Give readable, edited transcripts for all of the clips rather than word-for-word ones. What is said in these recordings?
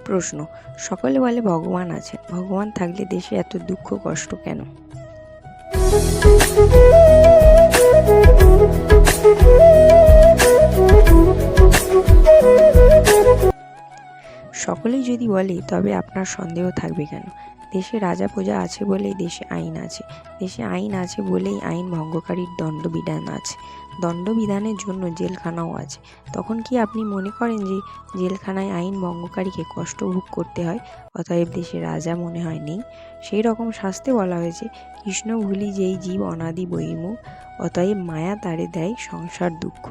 প্রশ্ন: সকলে বলে ভগবান আছেন, ভগবান থাকলে দেশে এত দুঃখ কষ্ট কেন? সকলেই যদি বলে তবে আপনার সন্দেহ থাকবে কেন? দেশে রাজা প্রজা আছে বলেই দেশে আইন আছে, দেশে আইন আছে বলেই আইন ভঙ্গকারীর দণ্ডবিধান আছে, দণ্ডবিধানের জন্য জেলখানাও আছে। তখন কি আপনি মনে করেন যে জেলখানায় আইন ভঙ্গকারীকে কষ্ট ভোগ করতে হয়, অতএব দেশে রাজা মনে হয় নেই? সেই রকম শাস্ত্রে বলা হয়েছে, কৃষ্ণ ভুলি যেই জীব অনাদি বহির্মুখ, অতএব মায়া তারে দেয় সংসার দুঃখ।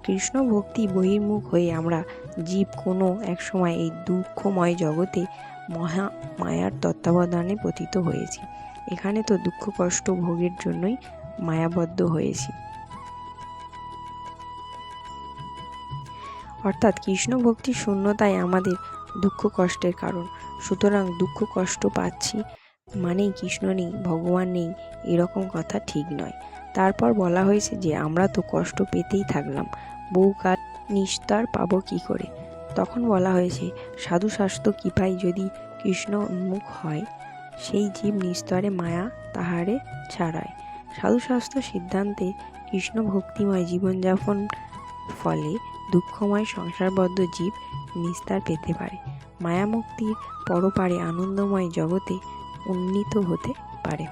কৃষ্ণ ভক্তি বহির্মুখ হয়ে আমরা জীব কোনো এক সময় এই দুঃখময় জগতে মায়ার তত্ত্বাবধানে পতিত হয়েছি। এখানে তো দুঃখ কষ্ট ভোগের জন্যই মায়াবদ্ধ হয়েছি। অর্থাৎ কৃষ্ণ ভক্তির শূন্যতাই আমাদের দুঃখ কষ্টের কারণ। সুতরাং দুঃখ কষ্ট পাচ্ছি মানেই কৃষ্ণ নেই, ভগবান নেই, এরকম কথা ঠিক নয়। তারপর বলা হয়েছে যে আমরা তো কষ্ট পেতেই থাকলাম, বহুকাল নিস্তার পাবো কি করে? তখন বলা হয়েছে, সাধু শাস্ত্র কৃপায় যদি কৃষ্ণ উন্মুখ হয়, সেই জীব নিস্তরে মায়া তাহারে ছাড়ায়। সাধু শাস্ত্র সিদ্ধান্তে কৃষ্ণ ভক্তিময় জীবনযাপন ফলে দুঃখময় সংসারবদ্ধ জীব নিস্তার পেতে পারে, মায়ামুক্তির পরপারে আনন্দময় জগতে উন্নীত হতে পারে।